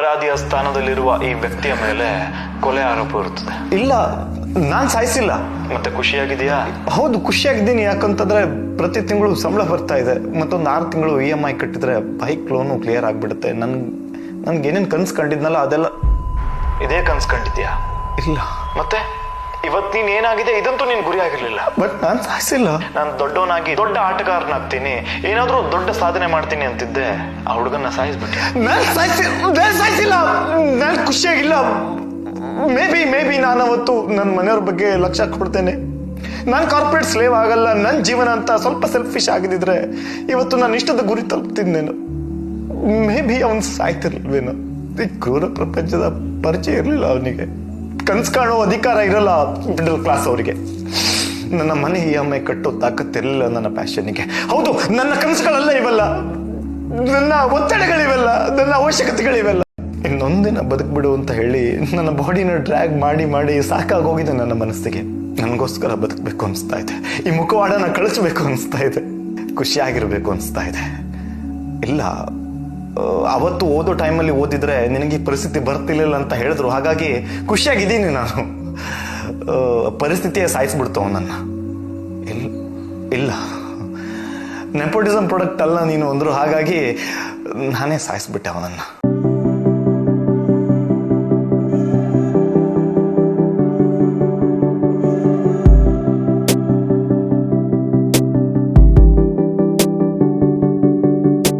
ಅಪರಾಧಿಯ ಸ್ಥಾನದಲ್ಲಿರುವ ಈ ವ್ಯಕ್ತಿಯ ಮೇಲೆ ಕೊಲೆ ಆರೋಪ ಇರುತ್ತದೆ. ಇಲ್ಲ, ನಾನ್ ಸಾಯಿಸಿಲ್ಲ. ಮತ್ತೆ ಖುಷಿಯಾಗಿದೆಯಾ? ಹೌದು, ಖುಷಿಯಾಗಿದ್ದೀನಿ. ಯಾಕಂತಂದ್ರೆ ಪ್ರತಿ ತಿಂಗಳು ಸಂಬಳ ಬರ್ತಾ ಇದೆ. ಮತ್ತೊಂದು 6 ತಿಂಗಳು EMI ಕಟ್ಟಿದ್ರೆ ಬೈಕ್ ಲೋನು ಕ್ಲಿಯರ್ ಆಗ್ಬಿಡುತ್ತೆ. ನನ್ಗೆ ಏನೇನ್ ಕನ್ಸ್ ಕಂಡಿದ್ನಲ್ಲ ಅದೆಲ್ಲ. ಇದೇ ಕನ್ಸ್ ಕಂಡಿದ್ಯಾ? ಇಲ್ಲ. ಮತ್ತೆ ಇವತ್ ನೀನ್ ಏನಾಗಿದೆ ಇದಂತೂ ನೀನ್ ಗುರಿ ಆಗಿರ್ಲಿಲ್ಲ. ಬಟ್ ನಾನ್ ಸಾಯಿಸಿಲ್ಲ. ನಾನು ದೊಡ್ಡವನಾಗಿ ದೊಡ್ಡ ಆಟಗಾರನಾಗ್ತೀನಿ, ಏನಾದ್ರೂ ದೊಡ್ಡ ಸಾಧನೆ ಮಾಡ್ತೀನಿ ಅಂತಿದ್ದೆ. ಆ ಹುಡುಗನ್ನ ಸಾಯಿಸ್ಬಿಟ್ಟೆ. ನಾನ್ ಸಾಯಿಸಿಲ್ಲ. ನಾನ್ ಖುಷಿಯಾಗಿಲ್ಲ. ಮೇ ಬಿ ನಾನು ಅವತ್ತು ನನ್ನ ಮನೆಯವ್ರ ಬಗ್ಗೆ ಲಕ್ಷ್ಯ ಕೊಡ್ತೇನೆ. ನಾನು ಕಾರ್ಪೊರೇಟ್ ಸ್ಲೇವ್ ಆಗಲ್ಲ. ನನ್ನ ಜೀವನ ಅಂತ ಸ್ವಲ್ಪ ಸೆಲ್ಫಿಶ್ ಆಗಿದ್ರೆ ಇವತ್ತು ನಾನು ಇಷ್ಟದ ಗುರಿ ತಲುಪ್ತಿದ್ದೇನು. ಮೇ ಬಿ ಅವನು ಸಾಯ್ತಿರ್ಲಿಲ್ವೇನೋ. ಈ ಕ್ರೂರ ಪ್ರಪಂಚದ ಪರಿಚಯ ಇರಲಿಲ್ಲ ಅವನಿಗೆ. ಕನ್ಸ್ ಕಾಣೋ ಅಧಿಕಾರ ಇರಲ್ಲ ಮಿಡಲ್ ಕ್ಲಾಸ್ ಅವರಿಗೆ. ನನ್ನ ಮನೆ EMI ಕಟ್ಟೋ ತಾಕತ್ತಿರಲಿಲ್ಲ ನನ್ನ ಪ್ಯಾಷನ್ಗೆ. ಹೌದು, ನನ್ನ ಕನಸುಗಳೆಲ್ಲ ಇವೆಲ್ಲ, ನನ್ನ ಒತ್ತಡಗಳಿವೆಲ್ಲ, ನನ್ನ ಅವಶ್ಯಕತೆಗಳಿವೆಲ್ಲ. ಇನ್ನೊಂದಿನ ಬದುಕ್ಬಿಡು ಅಂತ ಹೇಳಿ ನನ್ನ ಬಾಡಿನ ಡ್ರ್ಯಾಗ್ ಮಾಡಿ ಸಾಕಾಗೋಗಿದೆ ನನ್ನ ಮನಸ್ಸಿಗೆ. ನನಗೋಸ್ಕರ ಬದುಕಬೇಕು ಅನಿಸ್ತಾ ಇದೆ. ಈ ಮುಖವಾಡನ ಕಳಿಸ್ಬೇಕು ಅನಿಸ್ತಾ ಇದೆ. ಖುಷಿಯಾಗಿರ್ಬೇಕು ಅನಿಸ್ತಾ ಇದೆ. ಇಲ್ಲ, ಅವತ್ತು ಓದೋ ಟೈಮಲ್ಲಿ ಓದಿದ್ರೆ ನಿನಗೆ ಈ ಪರಿಸ್ಥಿತಿ ಬರ್ತಿರ್ಲಿಲ್ಲ ಅಂತ ಹೇಳಿದ್ರು. ಹಾಗಾಗಿ ಖುಷಿಯಾಗಿದ್ದೀನಿ ನಾನು. ಪರಿಸ್ಥಿತಿಯೇ ಸಾಯಿಸ್ಬಿಡ್ತು ಅವನನ್ನ. ಇಲ್ಲ, ನೆಪೋಟಿಸಮ್ ಪ್ರಾಡಕ್ಟ್ ಅಲ್ಲ ನೀನು ಅಂದ್ರು. ಹಾಗಾಗಿ ನಾನೇ ಸಾಯಿಸ್ಬಿಟ್ಟೆ ಅವನನ್ನ.